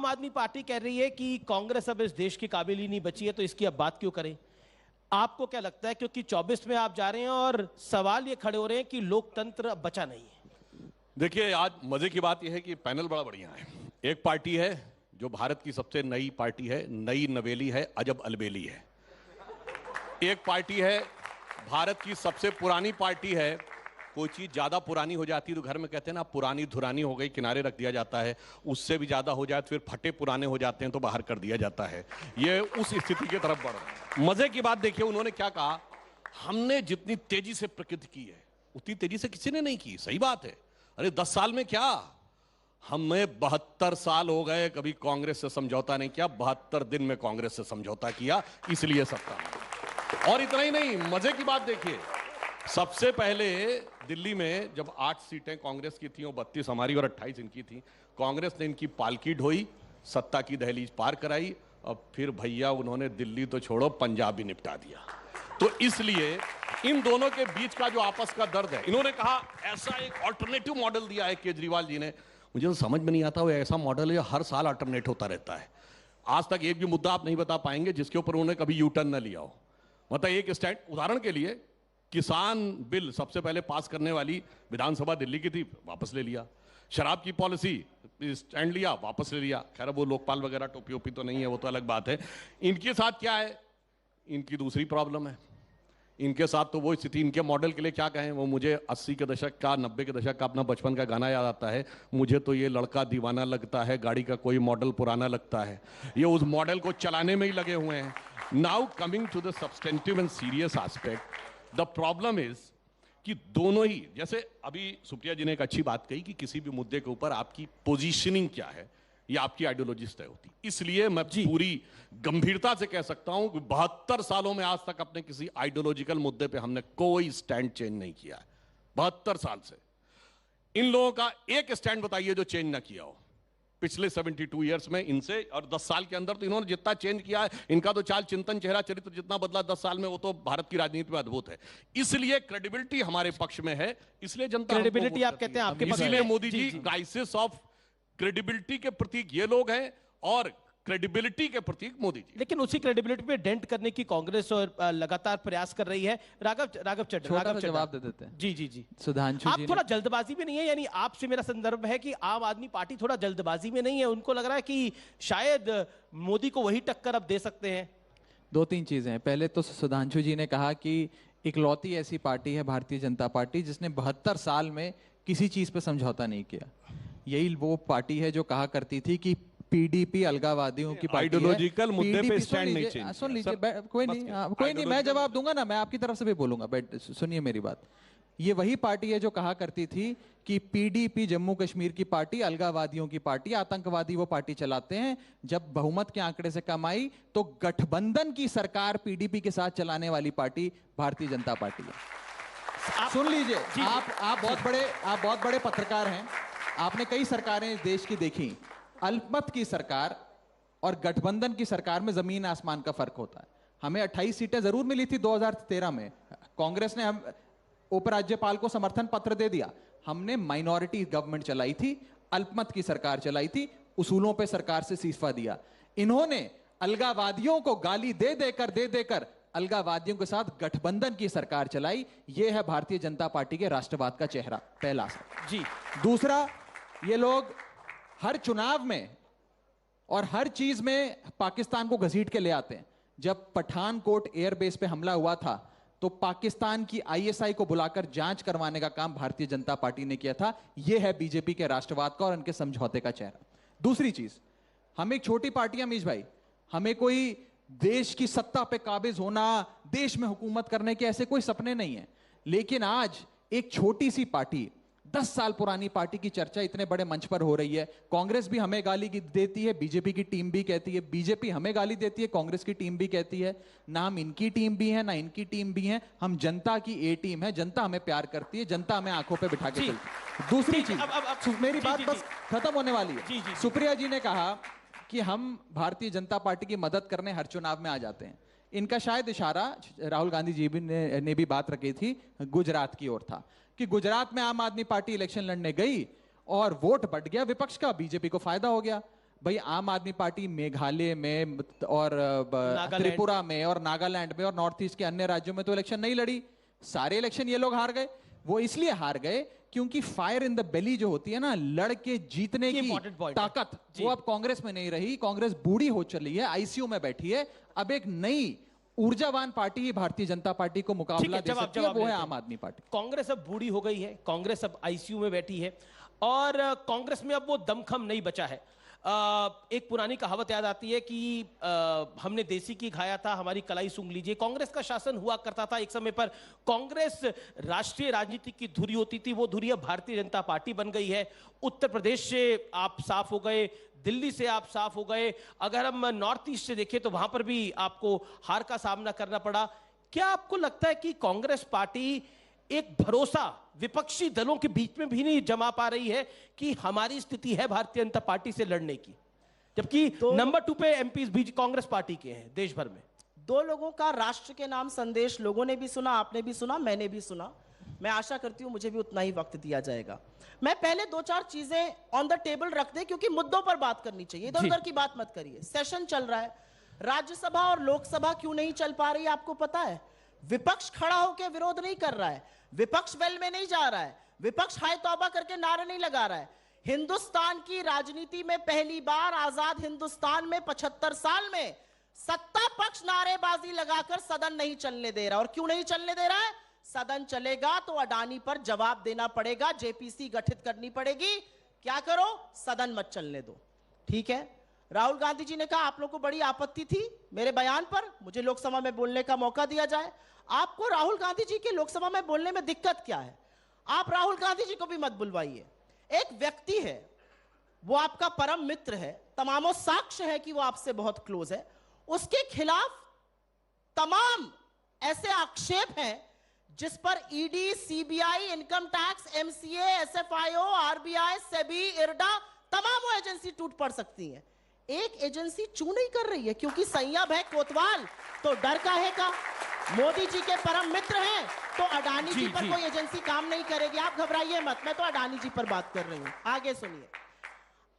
आम आदमी पार्टी कह रही है कि कांग्रेस अब इस देश की काबिल ही नहीं बची है, तो इसकी अब बात क्यों करें? आपको क्या लगता है? क्योंकि 24 में आप जा रहे हैं और सवाल ये खड़े हो रहे हैं कि लोकतंत्र अब बचा नहीं है। देखिए, आज मजे की बात यह है कि पैनल बड़ा बढ़िया है। एक पार्टी है जो भारत की सबसे नई पार्टी है, नई नवेली है, अजब अलबेली है। एक पार्टी है भारत की सबसे पुरानी पार्टी है। कोई चीज ज्यादा पुरानी हो जाती है तो घर में कहते हैं ना, पुरानी धुरानी हो गई, किनारे रख दिया जाता है। उससे भी ज्यादा हो जाए तो फिर फटे पुराने हो जाते हैं तो बाहर कर दिया जाता है। ये उस स्थिति की तरफ बढ़ रहा है। मजे की बात देखिए, उन्होंने क्या कहा, हमने जितनी तेजी से प्रगति की है उतनी तेजी से किसी ने नहीं की। सही बात है। अरे 10 साल में क्या, हमें 72 साल हो गए, कभी कांग्रेस से समझौता नहीं किया। 72 दिन में कांग्रेस से समझौता किया, इसलिए सत्ता में। और इतना ही नहीं, मजे की बात देखिए, सबसे पहले दिल्ली में जब 8 सीटें कांग्रेस की थी और 32 हमारी और 28 इनकी थी, कांग्रेस ने इनकी पालकी ढोई, सत्ता की दहलीज पार कराई, और फिर भैया उन्होंने दिल्ली तो छोड़ो पंजाब भी निपटा दिया। तो इसलिए इन दोनों के बीच का जो आपस का दर्द है, इन्होंने कहा ऐसा एक ऑल्टरनेटिव मॉडल दिया है केजरीवाल जी ने। मुझे तो समझ में नहीं आता, वो ऐसा मॉडल है जो हर साल अल्टरनेट होता रहता है। आज तक एक भी मुद्दा आप नहीं बता पाएंगे जिसके ऊपर उन्होंने कभी यू टर्न न लिया हो। मतलब एक स्टैंड, उदाहरण के लिए किसान बिल सबसे पहले पास करने वाली विधानसभा दिल्ली की थी, वापस ले लिया। शराब की पॉलिसी स्टैंड लिया, वापस ले लिया। खैर वो लोकपाल वगैरह टोपी ओपी तो नहीं है, वो तो अलग बात है। इनके साथ क्या है, इनकी दूसरी प्रॉब्लम है। इनके साथ तो वो स्थिति, इनके मॉडल के लिए क्या कहें, वो मुझे 80 के दशक का, 90 के दशक का अपना बचपन का गाना याद आता है, मुझे तो ये लड़का दीवाना लगता है, गाड़ी का कोई मॉडल पुराना लगता है। ये उस मॉडल को चलाने में ही लगे हुए हैं। Now coming to the substantive and serious aspect, the problem is कि दोनों ही, जैसे अभी सुप्रिया जी ने एक अच्छी बात कही कि किसी भी मुद्दे के ऊपर आपकी पोजीशनिंग क्या है, ये आपकी आइडियोलॉजी तय होती। इसलिए मैं पूरी गंभीरता से कह सकता हूं कि 72 सालों में आज तक अपने किसी आइडियोलॉजिकल मुद्दे पे हमने कोई स्टैंड चेंज नहीं किया है। 72 साल से इन लोगों का एक स्टैंड बताइए जो चेंज ना किया हो पिछले 72 ईयर्स में इनसे। और 10 साल के अंदर तो इन्होंने जितना चेंज किया है, इनका तो चाल चिंतन, चेहरा चरित्र जितना बदला 10 साल में, वो तो भारत की राजनीति में अद्भुत है। इसलिए क्रेडिबिलिटी हमारे पक्ष में है, इसलिए जनता क्रेडिबिलिटी आप कहते हैं आपके पास, इसीलिए Modi ji crisis of credibility के प्रतीक ये लोग हैं और क्रेडिबिलिटी के प्रतीक मोदी जी। लेकिन उसी क्रेडिबिलिटी पे डेंट करने की कांग्रेस और लगातार प्रयास कर रही है। राघव चड्ढा जवाब दे देते हैं। जी सुधांशु आप जी थोड़ा जल्दबाजी में नहीं है, यानी आपसे मेरा संदर्भ है कि आम आदमी पार्टी थोड़ा जल्दबाजी में नहीं है, उनको लग रहा है कि शायद मोदी को वही टक्कर अब दे सकते हैं। 2-3 चीजें हैं। पहले तो सुधांशु जी ने कहा कि इकलौती ऐसी पार्टी है भारतीय जनता पार्टी जिसने 72 साल में किसी चीज पे समझौता नहीं किया। यही वो पार्टी है जो कहा करती थी कि पीडीपी अलगावादियों की पार्टी है, आइडियोलॉजिकल मुद्दे पे स्टैंड नहीं चेंज। सुन लीजिए, कोई नहीं, मैं जवाब दूंगा ना, मैं आपकी तरफ से भी बोलूंगा, सुनिए मेरी बात। ये वही पार्टी है जो कहा करती थी कि पीडीपी जम्मू कश्मीर की पार्टी, अलगावादियों की पार्टी, आतंकवादी वो पार्टी चलाते हैं। जब बहुमत के आंकड़े से कम आई तो गठबंधन की सरकार पीडीपी के साथ चलाने वाली पार्टी भारतीय जनता पार्टी है। सुन लीजिए, आप बहुत बड़े पत्रकार हैं, आपने कई सरकारें इस देश की देखी। अल्पमत की सरकार और गठबंधन की सरकार में जमीन आसमान का फर्क होता है। हमें 28 सीटें जरूर मिली थी 2013 में, कांग्रेस ने हम उपराज्यपाल को समर्थन पत्र दे दिया। हमने माइनॉरिटी गवर्नमेंट चलाई थी, अल्पमत की सरकार चलाई थी, उसूलों पे सरकार से इस्तीफा दिया। इन्होंने अलगावादियों को गाली दे देकर अलगावादियों के साथ गठबंधन की सरकार चलाई। यह है भारतीय जनता पार्टी के राष्ट्रवाद का चेहरा, पहला जी। दूसरा, ये लोग हर चुनाव में और हर चीज में पाकिस्तान को घसीट के ले आते हैं। जब पठानकोट एयरबेस पे हमला हुआ था तो पाकिस्तान की आईएसआई को बुलाकर जांच करवाने का काम भारतीय जनता पार्टी ने किया था। यह है बीजेपी के राष्ट्रवाद का और उनके समझौते का चेहरा। दूसरी चीज, हम एक छोटी पार्टी है अमीश भाई, हमें कोई देश की सत्ता पे काबिज होना, देश में हुकूमत करने के ऐसे कोई सपने नहीं है। लेकिन आज एक छोटी सी पार्टी, 10 साल पुरानी पार्टी की चर्चा इतने बड़े मंच पर हो रही है। कांग्रेस भी हमें गाली देती है, बीजेपी की टीम भी कहती है, बीजेपी हमें गाली देती है, कांग्रेस की टीम भी कहती है। ना हम इनकी टीम भी है ना इनकी टीम भी है, हम जनता की ए टीम है। जनता हमें प्यार करती है, जनता हमें आंखों पे बिठा के चलती है। दूसरी चीज, मेरी बात बस खत्म होने वाली है। सुप्रिया जी ने कहा कि हम भारतीय जनता पार्टी की मदद करने हर चुनाव में आ जाते हैं। इनका शायद इशारा राहुल गांधी जी ने भी बात रखी थी, गुजरात की ओर था कि गुजरात में आम आदमी पार्टी इलेक्शन लड़ने गई और वोट बढ़ गया विपक्ष का, बीजेपी को फायदा हो गया। भाई आम आदमी पार्टी मेघालय में और त्रिपुरा में और नागालैंड में और नॉर्थ ईस्ट के अन्य राज्यों में तो इलेक्शन नहीं लड़ी, सारे इलेक्शन ये लोग हार गए। वो इसलिए हार गए क्योंकि फायर इन द बेली जो होती है ना, लड़के जीतने की ताकत, वो अब कांग्रेस में नहीं रही। कांग्रेस बूढ़ी हो चली है, आईसीयू में बैठी है। अब एक नई ऊर्जावान पार्टी ही भारतीय जनता पार्टी को मुकाबला दे सकती है, वो है आम आदमी पार्टी। कांग्रेस अब बूढ़ी हो गई है, कांग्रेस अब आईसीयू में बैठी है और कांग्रेस में अब वो दमखम नहीं बचा है। एक पुरानी कहावत याद आती है कि हमने देसी की खाया था, हमारी कलाई सूंघ लीजिए। कांग्रेस का शासन हुआ करता था एक समय पर, कांग्रेस राष्ट्रीय राजनीति की धुरी होती थी, वो धुरी अब भारतीय जनता पार्टी बन गई है। उत्तर प्रदेश से आप साफ हो गए, दिल्ली से आप साफ हो गए, अगर हम नॉर्थ ईस्ट से देखें तो वहां पर भी आपको हार का सामना करना पड़ा। क्या आपको लगता है कि कांग्रेस पार्टी एक भरोसा विपक्षी दलों के बीच में भी नहीं जमा पा रही है कि हमारी स्थिति है भारतीय जनता पार्टी से लड़ने की, जबकि नंबर 2 पे एमपीज भी कांग्रेस पार्टी के हैं देश भर में? दो लोगों का राष्ट्र के नाम संदेश लोगों ने भी सुना, आपने भी सुना, मैंने भी सुना। मैं आशा करती हूं मुझे भी उतना ही वक्त दिया जाएगा। मैं पहले 2-4 चीजें ऑन द टेबल रख दे, क्योंकि मुद्दों पर बात करनी चाहिए, इधर उधर की बात मत करिए। सेशन चल रहा है, राज्यसभा और लोकसभा क्यों नहीं चल पा रही आपको पता है? विपक्ष खड़ा होकर विरोध नहीं कर रहा है, विपक्ष वेल में नहीं जा रहा है, विपक्ष हाय तौबा करके नारे नहीं लगा रहा है। हिंदुस्तान की राजनीति में पहली बार आजाद हिंदुस्तान में 75 साल में सत्ता पक्ष नारेबाजी लगाकर सदन नहीं चलने दे रहा। और क्यों नहीं चलने दे रहा है? सदन चलेगा तो अडानी पर जवाब देना पड़ेगा, जेपीसी गठित करनी पड़ेगी। क्या करो? सदन मत चलने दो। ठीक है, राहुल गांधी जी ने कहा आप लोगों को बड़ी आपत्ति थी मेरे बयान पर, मुझे लोकसभा में बोलने का मौका दिया जाए। आपको राहुल गांधी जी के लोकसभा में बोलने में दिक्कत क्या है? आप राहुल गांधी जी को भी मत बुलवाइए। एक व्यक्ति है, वो आपका परम मित्र है, तमामों साक्ष्य है कि वो आपसे बहुत क्लोज है, उसके खिलाफ तमाम ऐसे आक्षेप हैं जिस पर ED, CBI, income tax, MCA, SFIO, RBI, SEBI, IRDA, तमाम एजेंसी टूट पड़ सकती हैं। एक एजेंसी चू नहीं कर रही है क्योंकि संयम है कोतवाल, तो डर काहे का? मोदी जी के परम मित्र हैं तो अडानी जी पर कोई एजेंसी काम नहीं करेगी। आप घबराइए मत, मैं तो अडानी जी पर बात कर रही हूं। आगे सुनिए,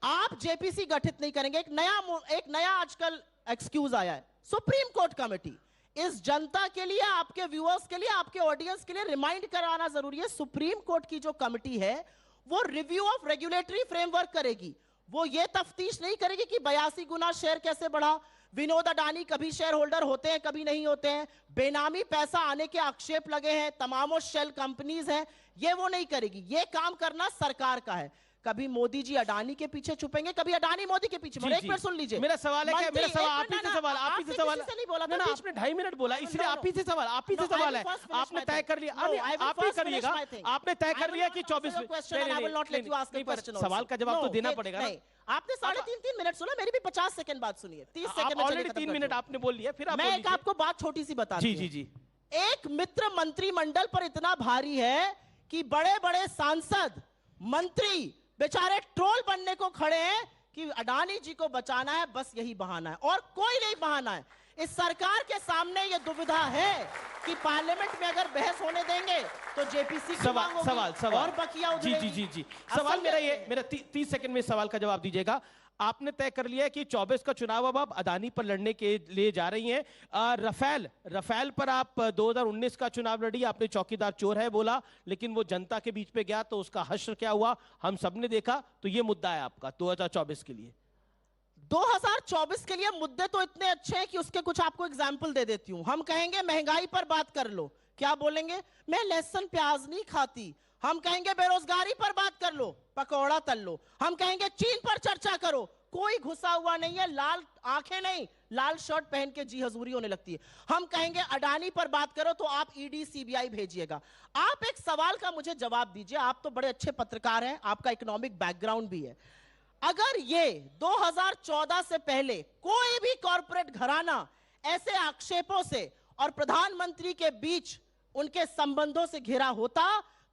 आप जेपीसी गठित नहीं करेंगे। एक नया आजकल एक्सक्यूज आया है, सुप्रीम कोर्ट कमेटी। इस जनता के लिए, आपके व्यूअर्स के लिए, आपके ऑडियंस के लिए रिमाइंड कराना जरूरी है, सुप्रीम कोर्ट की जो कमेटी है वो रिव्यू ऑफ रेगुलेटरी फ्रेमवर्क करेगी। वो ये तफ्तीश नहीं करेगी कि 82 गुना शेयर कैसे बढ़ा, विनोद अडानी कभी शेयर होल्डर होते हैं कभी नहीं होते हैं, बेनामी पैसा आने के आक्षेप लगे हैं, तमामों शेल कंपनीज हैं, ये वो नहीं करेगी। ये काम करना सरकार का है। कभी मोदी जी अडानी के पीछे छुपेंगे, कभी अडानी मोदी के पीछे। एक मिनट सुन लीजिए, मेरा सवाल है, मेरा सवाल आप ही से सवाल, आप ही से सवाल नहीं बोला ना, आपने 2.5 मिनट बोला, इसलिए आप ही से सवाल, आप ही से सवाल है। आपने तय कर लिया, आप ही करिएगा, आपने तय कर लिया कि 24 सवाल का जवाब तो देना पड़ेगा ना। आपने 3.5 मिनट सुना, मेरी भी 50 सेकंड बात सुनिए, 30 सेकंड में ऑलरेडी 3 मिनट आपने बोल लिया, फिर मैं एक आपको बात छोटी सी बता दूं। जी। एक मित्र मंत्रिमंडल पर इतना भारी है कि बड़े बड़े सांसद, मंत्री बेचारे ट्रोल बनने को खड़े हैं कि अडानी जी को बचाना है, बस यही बहाना है और कोई नहीं बहाना है। इस सरकार के सामने यह दुविधा है कि पार्लियामेंट में अगर बहस होने देंगे तो जेपीसी की मांग होगी और बकिया उधरेगी। जी। सवाल मेरा 30 सेकंड में सवाल का जवाब दीजिएगा। आपने तय कर लिया कि 24 का चुनाव अब आप अडानी पर लड़ने के लिए जा रही हैं। रफेल पर आप 2019 का चुनाव लड़ी, आपने चौकीदार चोर है बोला, लेकिन वो जनता के बीच पे गया तो उसका हश्र क्या हुआ हम सबने देखा। तो ये मुद्दा है आपका 2024 के लिए। 2024 के लिए मुद्दे तो इतने अच्छे हैं कि उसके कुछ आपको एग्जाम्पल दे देती हूं। हम कहेंगे महंगाई पर बात कर लो, क्या बोलेंगे? मैं लहसुन प्याज नहीं खाती। हम कहेंगे बेरोजगारी पर बात कर लो, पकौड़ा तल लो। हम कहेंगे चीन पर चर्चा करो, कोई घुसा हुआ नहीं है, लाल आंखें नहीं, लाल शर्ट पहन के जी हजूरी होने लगती है। हम कहेंगे अडानी पर बात करो तो आप ईडी सीबीआई भेजिएगा। आप एक सवाल का मुझे जवाब दीजिए, आप तो बड़े अच्छे पत्रकार हैं, आपका इकोनॉमिक बैकग्राउंड भी है। अगर ये 2014 से पहले कोई भी कॉर्पोरेट घराना ऐसे आक्षेपों से और प्रधानमंत्री के बीच उनके संबंधों से घिरा होता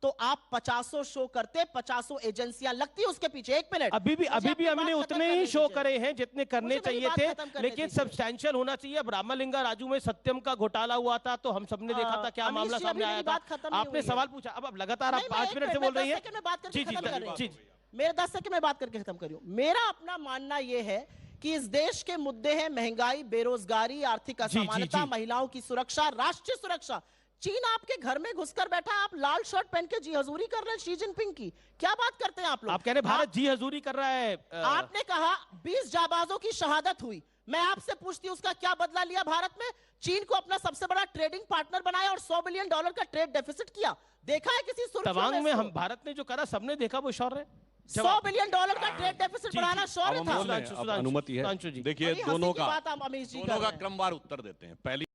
तो आप 50 शो करते, 50 एजेंसियां लगती उसके पीछे। एक मिनट, अभी भी हमने उतने ही शो करे हैं जितने करने चाहिए थे, लेकिन सब्सटैंशियल होना चाहिए। अब रामलिंगा राजू में सत्यम का घोटाला हुआ था तो हम सबने देखा था क्या मामला सामने आया था। आपने सवाल पूछा, अब लगातार आप 5 मिनट से बोल रही है। जी मेरे 10 सेकंड में बात करके खत्म करूं। मेरा अपना मानना यह है कि इस देश के मुद्दे हैं महंगाई, बेरोजगारी, आर्थिक असमानता, महिलाओं की सुरक्षा, राष्ट्रीय सुरक्षा। चीन आपके घर में घुसकर बैठा, आप लाल शर्ट पहन के जी हजूरी कर रहे हैं शी जिनपिंग की। क्या बात करते हैं आप लोग? आप कह रहे हैं भारत जी हजूरी कर रहा है। आपने कहा 20 जाबाजों की शहादत हुई। मैं आपसे पूछती हूं उसका क्या बदला लिया भारत में? चीन को अपना सबसे बड़ा ट्रेडिंग पार्टनर बनाया और $100 बिलियन का ट्रेड डेफिसिट किया। देखा है किसी सुर्खियों तवांग में इसको? हम भारत ने जो करा सबने देखा, वो शौर्य। $100 बिलियन का ट्रेड डेफिसिट बढ़ाना शौर्य था। अनुमति है। सुधांशु जी। देखिए बड़ी हंसी दोनों की का बात हम अमीश जी कर दोनों का रहे हैं। क्रमवार उत्तर देते हैं। पहली